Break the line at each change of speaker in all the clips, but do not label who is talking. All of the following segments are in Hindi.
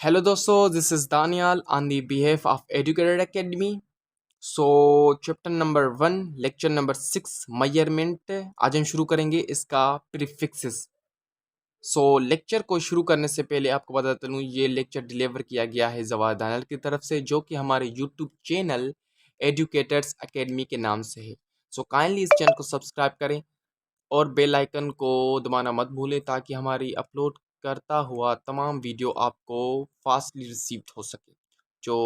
हेलो दोस्तों, this is Daniyal on the behalf of educated academy. So chapter number 1 lecture number 6 measurement आज हम शुरू करेंगे इसका प्रीफिक्सेस। सो लेक्चर को शुरू करने से पहले आपको बता दूं ये लेक्चर डिलीवर किया गया है जवाद दानियाल की तरफ से, जो कि हमारे यूट्यूब चैनल एजुकेटर्स एकेडमी के नाम से है। सो काइंडली इस चैनल को सब्सक्राइब करें और बेल आइकन को दबाना मत भूलें ताकि हमारी अपलोड करता हुआ तमाम वीडियो आपको फास्टली रिसीव्ड हो सके। जो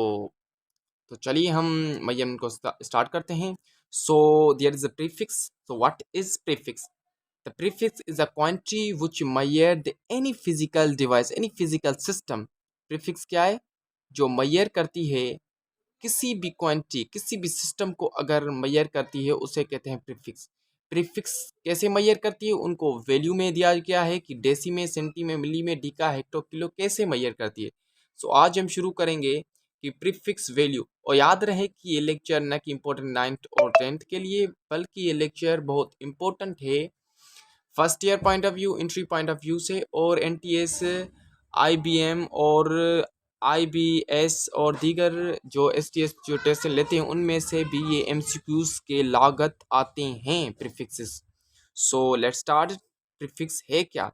तो चलिए हम मयम को स्टार्ट करते हैं। So there is a prefix. So what is prefix? The prefix is a quantity which measure the any physical device, any physical system. Prefix क्या है? जो मेजर करती है किसी भी क्वांटिटी, किसी भी सिस्टम को अगर मेजर करती है उसे कहते हैं प्रीफिक्स। प्रीफिक्स कैसे मेजर करती है? उनको वैल्यू में दिया गया है कि डेसी में, सेंटी में, मिली में, डिका, हेक्टो, किलो कैसे मेजर करती है। सो आज हम शुरू करेंगे कि प्रीफिक्स वैल्यू। और याद रहे कि ये लेक्चर न कि इम्पोर्टेंट 9th और 10th के लिए, बल्कि ये लेक्चर बहुत इंपॉर्टेंट है first year point of view, entry point of view से, और एनटीएस, आईबीएम और आईबीएस और दीगर जो एसटीएस जो टेस्ट लेते हैं उनमें से भी ये एमसीक्यूज के लागत आते हैं prefixes. So let's start. Prefix है क्या?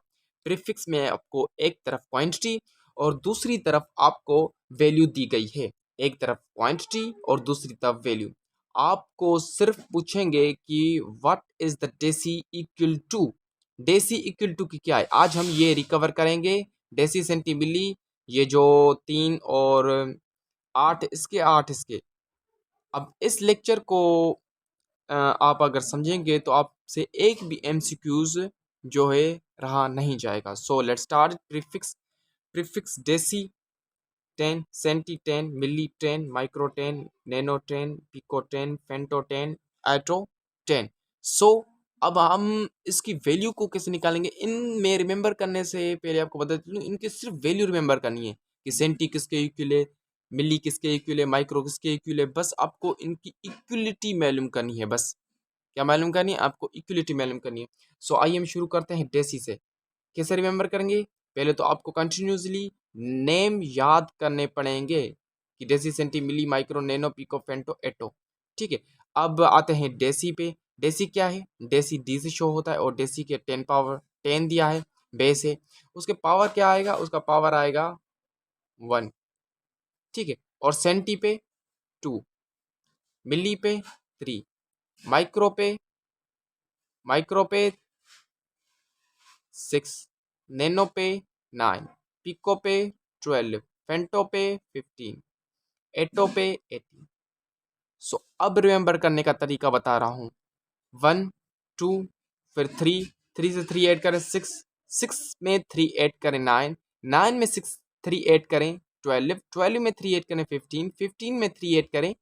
प्रीफिक्स में आपको एक तरफ क्वांटिटी और दूसरी तरफ आपको वैल्यू दी गई है। एक तरफ क्वांटिटी और दूसरी तरफ वैल्यू। आपको सिर्फ पूछेंगे कि what is the deci equal to. Deci equal to की क्या है, आज हम ये रिकवर करेंगे। डेसी सेंटी मिली, ये जो 3 और 8 इसके, 8 इसके। अब इस लेक्चर को आप अगर समझेंगे तो आपसे एक भी एमसीक्यूज जो है रहा नहीं जाएगा। So let's start. Prefix. Prefix deci 10, centi 10, milli 10, micro 10, nano 10, pico 10, femto 10, atto 10। So अब हम इसकी वैल्यू को कैसे निकालेंगे? इनमें रिमेंबर करने से पहले आपको बता दूं, इनकी सिर्फ वैल्यू रिमेंबर करनी है कि सेंटी किसके इक्वल है, मिली किसके इक्वल है, माइक्रो किसके इक्वल है। बस आपको इनकी इक्वलिटी मालूम करनी है। बस क्या मालूम करनी है? आपको इक्वलिटी मालूम करनी है। सो आइए हम शुरू करते हैं डेसी से। कैसे रिमेंबर करेंगे? पहले तो आपको कंटिन्यूसली नेम याद करने पड़ेंगे कि deci, centi, milli, micro, nano, pico, femto, एटो। ठीक है। अब आते हैं डेसी पे। डेसी क्या है? डेसी डी से शो होता है और डेसी के 10 पावर 10 दिया है, बेस है। उसके पावर क्या आएगा? उसका पावर आएगा 1। ठीक है। और सेंटी पे 2, मिली पे 3, माइक्रो पे, माइक्रो पे 6, नैनो पे 9, पिको पे 12, फेंटो पे 15, एटो पे 18। सो अब रिमेंबर करने का तरीका बता रहा हूँ। 1, 2, फिर 3, 3 से 3 ऐड करें 6, 6 में 3 ऐड करें 9, 9 में 6 3 ऐड करें 12, 12 में 3 ऐड करें 15, 15 में 3 ऐड करें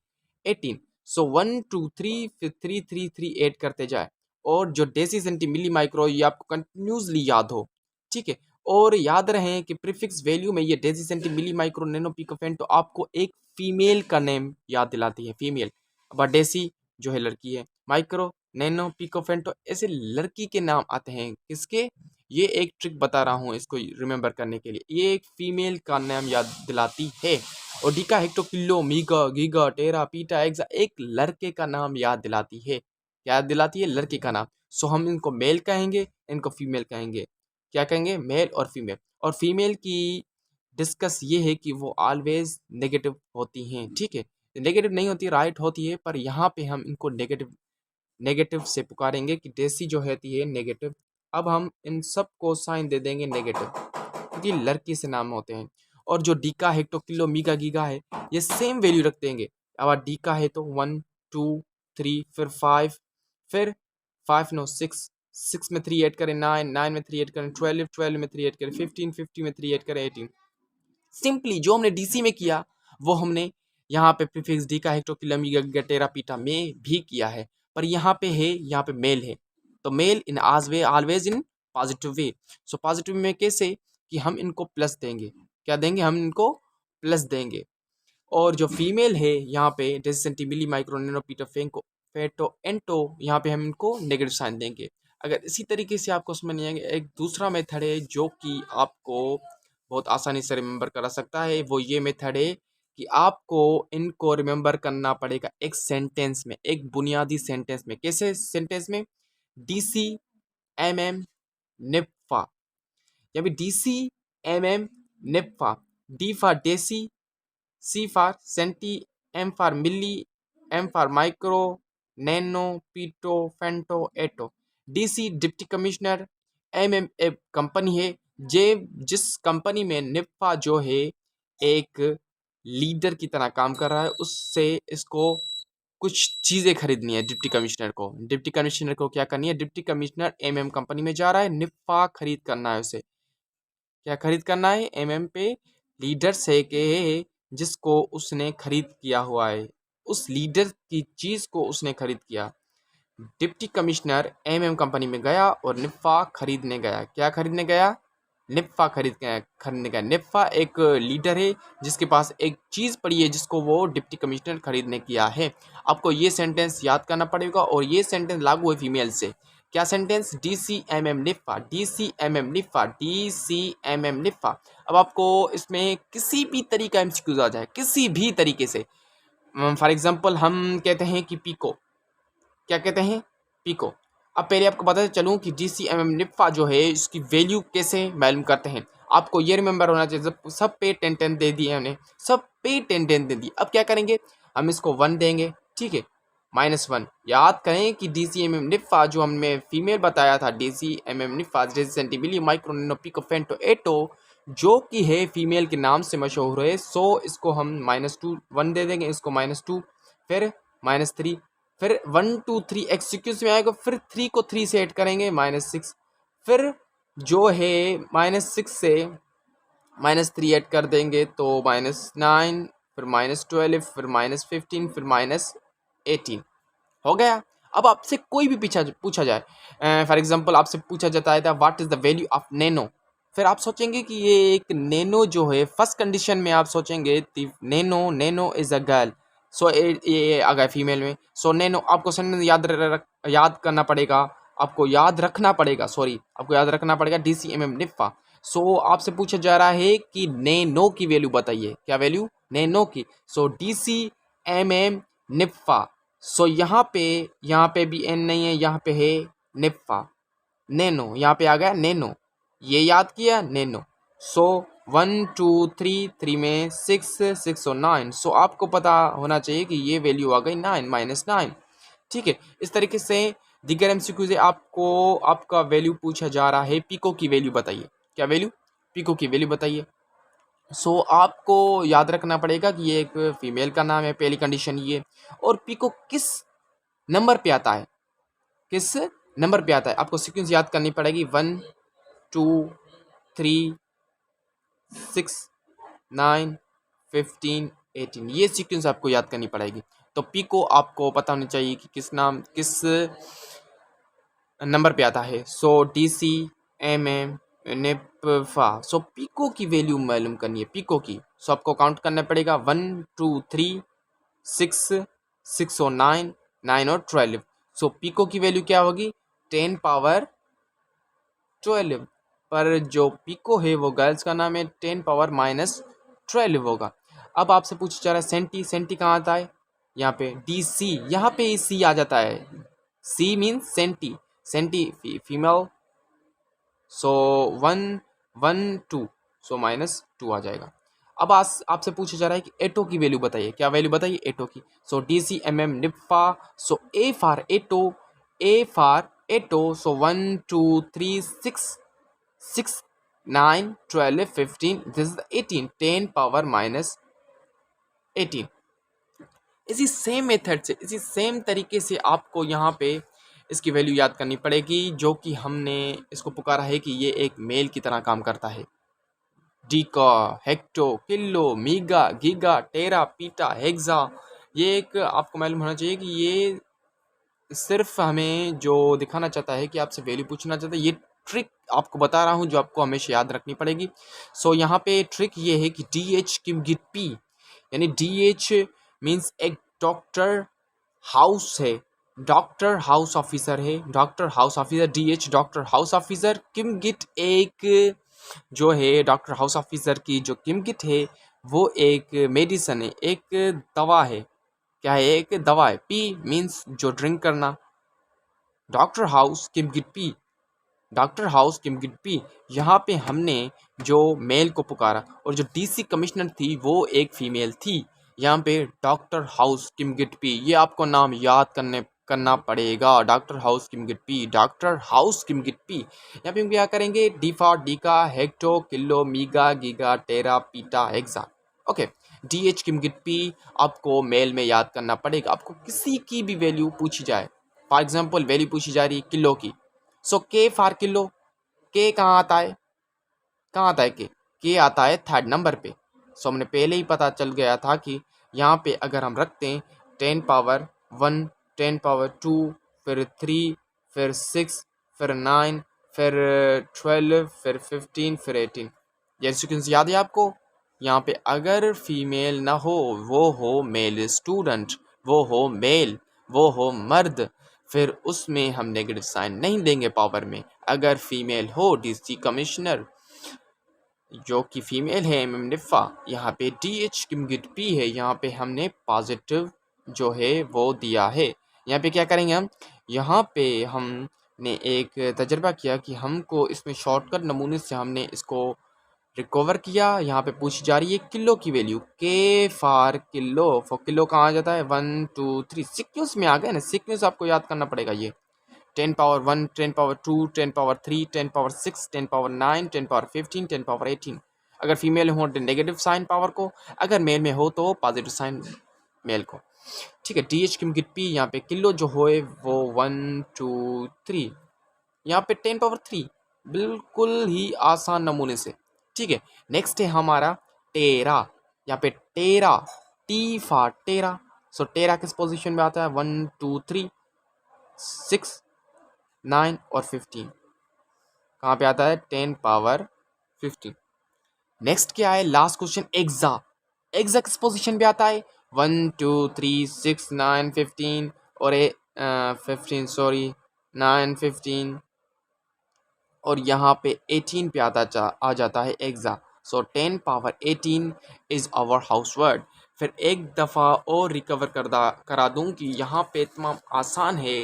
18। सो 1 2 3 फिर 3 3 3 ऐड करते जाए। और जो डेसी, सेंटी, मिली, माइक्रो ये आपको कंटिन्यूसली याद हो। ठीक है। और याद रहे कि प्रीफिक्स वैल्यू में ये deci, centi, milli, micro, nano, pico, फेंटो आपको एक फीमेल का नेम याद दिलाती है। फीमेल। अब डेसी जो है लड़की है, माइक्रो, नैनो, पिको, फेंटो ऐसे लड़की के नाम आते हैं। किसके? ये एक ट्रिक बता रहा हूँ इसको रिमेंबर करने के लिए। ये एक फीमेल का नाम याद दिलाती है। और डीका, hecto, kilo, mega, giga, tera, पीटा, एक्सा एक लड़के का नाम याद दिलाती है। क्या याद दिलाती है? लड़के का नाम। सो हम इनको मेल कहेंगे, इनको फीमेल कहेंगे। क्या कहेंगे? मेल और फीमेल। और फीमेल की डिस्कस ये है कि वो ऑलवेज नेगेटिव होती हैं। ठीक है। नेगेटिव नहीं होती, राइट होती है, पर यहाँ पे हम इनको नेगेटिव नेगेटिव से पुकारेंगे कि डेसी जो होती है नेगेटिव। अब हम इन सब को साइन दे देंगे नेगेटिव क्योंकि लड़की से नाम होते हैं। और जो डी का हेक्टो, किलो, मीगा, गीगा है ये सेम वैल्यू रख देंगे। अब डी का है तो 1 2 3 फिर 5, फिर 5 नो 6, 6 में 3 ऐड करें 9, 9 में 3 ऐड करें 12, 12 में 3 ऐड करें 15, 15 में 3 ऐड करें 18। सिंपली जो हमने डीसी में किया वो हमने यहाँ पे प्रीफिक्स डी का हेक्टोकिलोमी गटेरा पीटा में भी किया है। पर यहाँ पे है, यहाँ पे मेल है तो मेल इन आज way always in positive way. So positive में कैसे? कि हम इनको प्लस देंगे। क्या देंगे? हम इनको प्लस देंगे। और जो फीमेल है यहाँ पे डेसिसेंटी, मिली, माइक्रो, नैनो, पीटा, फेंको, फेटो, एंटो यहाँ पे हम इनको नेगेटिव साइन देंगे। अगर इसी तरीके से आपको समझ नहीं आएंगे, एक दूसरा मेथड है जो कि आपको बहुत आसानी से रिमेंबर करा सकता है, वो ये मेथड है कि आपको इनको रिमेंबर करना पड़ेगा एक सेंटेंस में, एक बुनियादी सेंटेंस में। कैसे सेंटेंस में? डीसी एमएम निप्पा, या फिर डीसी एमएम निप्पा। D for deci, C for centi, M for milli, M for micro, nano, pico, femto, atto. DC deputy commissioner, MM एक कंपनी है, जे जिस कंपनी में निफ्फा जो है एक लीडर की तरह काम कर रहा है, उससे इसको कुछ चीज़ें खरीदनी है। डिप्टी कमिश्नर को क्या करनी है? डिप्टी कमिश्नर MM कंपनी में जा रहा है, निफ्फा खरीद करना है उसे। क्या खरीद करना है? MM पे लीडर से के जिसको उसने खरीद किया हुआ है, उस लीडर की चीज को उसने खरीद किया। डिप्टी कमिश्नर MM कंपनी में गया और निफ्फा खरीदने गया। क्या खरीदने गया? निफ्फा खरीदने गया। निफ्फा एक लीडर है जिसके पास एक चीज पड़ी है जिसको वो डिप्टी कमिश्नर खरीदने किया है। आपको ये सेंटेंस याद करना पड़ेगा और ये सेंटेंस लागू है फीमेल से। क्या सेंटेंस? DCMM निफ्फा, DCMM निफ्फा, DCMM निफ्फा। अब आपको इसमें किसी भी तरीका एमसीक्यूज आ जाए, किसी भी तरीके से। फॉर एग्जाम्पल हम कहते हैं कि पीको, क्या कहते हैं? पीको। अब पहले आपको बताते चलूँ कि DCMM निफ्फा जो है इसकी वैल्यू कैसे मालूम करते हैं। आपको ये रिमेंबर होना चाहिए, जब सब पे 10 दे दिए हमने, सब पे 10 दे दिए। अब क्या करेंगे? हम इसको 1 देंगे, ठीक है, -1। याद करें कि DCMM निफ्फा जो हमने फीमेल बताया था, DCMM निफ्फा centi milli micro nano pico femto atto, जो कि है फीमेल के नाम से मशहूर है। सो इसको हम -2 1 दे देंगे, इसको -2, फिर -3, फिर 1 2 3 एक्सिक्यूज में आएगा, फिर 3 को 3 से ऐड करेंगे -6, फिर जो है -6 से -3 ऐड कर देंगे तो -9, फिर -12, फिर -15, फिर -18 हो गया। अब आपसे कोई भी पूछा जाए, फॉर एग्जांपल आपसे पूछा जाता है what is the value of nano, फिर आप सोचेंगे कि ये एक नैनो जो है फर्स्ट कंडीशन में आप सोचेंगे nano, nano is a girl. So ये आ गया फीमेल में। सो नैनो आपको सेंटेंस याद करना पड़ेगा, आपको याद रखना पड़ेगा, सॉरी आपको याद रखना पड़ेगा DCMM निफ्फा। सो आपसे पूछा जा रहा है कि नैनो की वैल्यू बताइए। क्या वैल्यू? नैनो की। सो DCMM निफ्फा। सो यहाँ पे भी एन नहीं है, यहाँ पे है निफ्फा, नैनो, यहाँ पे आ गया नैनो, ये याद किया नैनो। सो 1 2 3, 3 में 6, 6 और 9। सो आपको पता होना चाहिए कि ये वैल्यू आ गई 9, -9। ठीक है, इस तरीके से दिगर एमसीक्यू से आपको आपका वैल्यू पूछा जा रहा है। पिको की वैल्यू बताइए। क्या वैल्यू? पिको की वैल्यू बताइए। सो आपको याद रखना पड़ेगा कि ये एक फीमेल का नाम है, पहली कंडीशन ये। और पिको किस नंबर पे आता है? किस नंबर पे आता है? आपको सीक्वेंस याद करनी पड़ेगी। 1 2 3 6 9 15 18, ये सीक्वेंस आपको याद करनी पड़ेगी। तो पिको आपको पता होनी चाहिए कि किस नंबर पे आता है। सो DCMM निफ्फा। सो पिको की वैल्यू मालूम करनी है, पिको की। सो आपको काउंट करना पड़ेगा 1 2 3 6 6 और 9, 9 और 12। सो पिको की वैल्यू क्या होगी? 10 पावर 12। पर जो पिको है वो गर्ल्स का नाम है, 10 पावर -12 होगा। अब आपसे पूछा जा रहा है सेंटी, सेंटी कहाँ आता है? यहाँ पे DC, यहाँ पे C आ जाता है। C means centi, centi female. So 1 1 2, so -2 आ जाएगा। अब आपसे पूछा जा रहा है कि एटो की वैल्यू बताइए। क्या वैल्यू बताइए एटो की? सो DCMM निफ्फा। So A for atto, A for atto. So 1 2 3 6 6 9 12 15, this is 18, 10 power -18। इसी सेम मेथड से, इसी सेम तरीके से आपको यहाँ पे इसकी वैल्यू याद करनी पड़ेगी, जो कि हमने इसको पुकारा है कि ये एक मेल की तरह काम करता है। डीका, hecto, kilo, mega, giga, tera, peta, hexa. ये एक आपको मालूम होना चाहिए कि ये सिर्फ हमें जो दिखाना चाहता है कि आपसे वैल्यू पूछना चाहता है। ये ट्रिक आपको बता रहा हूँ जो आपको हमेशा याद रखनी पड़ेगी। सो यहाँ पे ट्रिक ये है कि DH किम गिट पी, यानी DH मीन्स एक डॉक्टर हाउस है, डॉक्टर हाउस ऑफिसर है, doctor house officer DH doctor house officer. किम गिट एक जो है डॉक्टर हाउस ऑफिसर की जो किमगिट है वो एक मेडिसन है, एक दवा है। क्या है? एक दवा है। पी मीन्स जो ड्रिंक करना। डॉक्टर हाउस किमगिट पी, डॉक्टर हाउस किमगिट पी। यहाँ पे हमने जो मेल को पुकारा और जो डीसी कमिश्नर थी वो एक फीमेल थी। यहाँ पे डॉक्टर हाउस किमगिट पी, ये आपको नाम याद करना पड़ेगा। डॉक्टर हाउस किमगिट पी, डॉक्टर हाउस किमगिट पी। यहाँ पे हम क्या करेंगे? डीफा, deca, hecto, kilo, mega, giga, tera, peta, hexa. Okay. DH किमगिट पी आपको मेल में याद करना पड़ेगा। आपको किसी की भी वैल्यू पूछी जाए, फॉर एग्जाम्पल वैल्यू पूछी जा रही है किलो की, सो के फॉर किलो। के कहाँ आता है? कहाँ आता है के आता है थर्ड नंबर पे। सो हमने पहले ही पता चल गया था कि यहाँ पे अगर हम रखते हैं 10 पावर 1, 10 पावर 2, फिर 3, फिर 6, फिर 9, फिर 12, फिर 15, फिर 18। ये सीक्वेंस याद है आपको? यहाँ पे अगर फीमेल ना हो, वो हो मेल स्टूडेंट, वो हो मेल, वो हो मर्द, फिर उसमें हम नेगेटिव साइन नहीं देंगे पावर में। अगर फीमेल हो डीसी कमिश्नर जो कि फीमेल है एम निफ़ा, यहाँ पे डी एच किमगिट पी है, यहाँ पे हमने पॉजिटिव जो है वो दिया है। यहाँ पे क्या करेंगे हम? यहाँ पे हमने एक तजर्बा किया कि हमको इसमें शॉर्टकट नमूने से हमने इसको रिकवर किया। यहाँ पे पूछी जा रही है किलो की वैल्यू, के फॉर किलो। फॉर किलो कहाँ आ जाता है? 1 2 3, सीक्वेंस में आ गया ना। सीक्वेंस आपको याद करना पड़ेगा। ये 10 power 1, 10 power 2, 10 power 3, 10 power 6, 10 power 9, 10 power 15, 10 power 18। अगर फीमेल हो तो नेगेटिव साइन पावर को, अगर मेल में हो तो पॉजिटिव साइन मेल को। ठीक है। डी एच किमगिट पी, यहाँ पे किलो जो होए वो 1 2 3, यहाँ पे 10 पावर 3, बिल्कुल ही आसान नमूने से। ठीक है। नेक्स्ट है हमारा टेरा। यहाँ पे टेरा, टी फॉर टेरा। सो टेरा किस पोजीशन में आता है? 1 2 3 6 9 और 15। कहाँ पे आता है? 10 पावर 15। नेक्स्ट क्या है? Last question exa. एक्सा किस पोजीशन पे आता है? 1 2 3 6 9 15 और 15 सॉरी 9 15 और यहाँ पे 18 पे आ जाता है exa. So 10 power 18 is our house word. फिर एक दफ़ा और रिकवर करा दूँ कि यहाँ पे तमाम आसान है।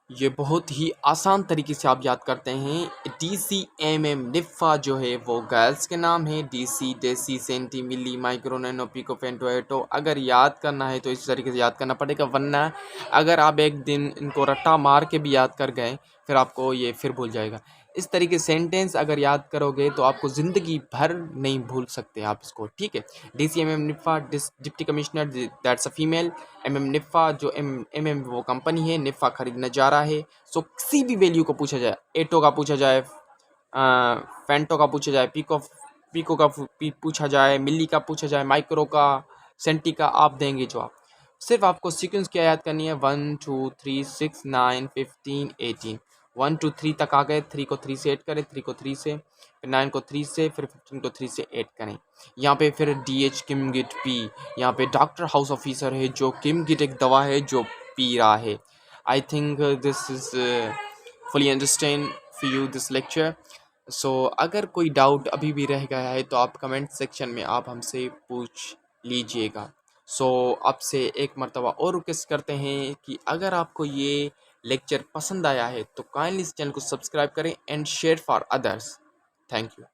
ये बहुत ही आसान तरीके से आप याद करते हैं। DCMM निफ़ा जो है वो गर्ल्स के नाम है। DC deci centi milli micro nano pico femto atto. अगर याद करना है तो इस तरीके से याद करना पड़ेगा, वरना अगर आप एक दिन इनको रट्टा मार के भी याद कर गए फिर आपको ये फिर भूल जाएगा। इस तरीके सेंटेंस अगर याद करोगे तो आपको ज़िंदगी भर नहीं भूल सकते आप इसको। ठीक है। DCMM निफ़ा deputy commissioner, that's a female. MM निफ़ा जो MM वो कंपनी है, निफ़ा खरीदने जा रहा है। सो किसी भी वैल्यू को पूछा जाए, एटो का पूछा जाए, फेंटो का पूछा जाए, पिको का पूछा जाए, मिली का पूछा जाए, माइक्रो का, सेंटी का, आप देंगे जवाब। सिर्फ आपको सीक्वेंस क्या याद करनी है? 1 2 3 6 9 15 18। 1 2 3 तक आ गए, 3 को 3 से 8 करें, 3 को 3 से, फिर 9 को 3 से, फिर 15 को 3 से 8 करें। यहाँ पे फिर DH किमगिट पी, यहाँ पे डॉक्टर हाउस ऑफिसर है जो किमगिट एक दवा है जो पी रहा है। I think this is fully understand for you this lecture. So अगर कोई डाउट अभी भी रह गया है तो आप कमेंट सेक्शन में आप हमसे पूछ लीजिएगा। सो आपसे एक मर्तबा और रिक्वेस्ट करते हैं कि अगर आपको ये लेक्चर पसंद आया है तो काइंडली इस चैनल को सब्सक्राइब करें and share for others. Thank you.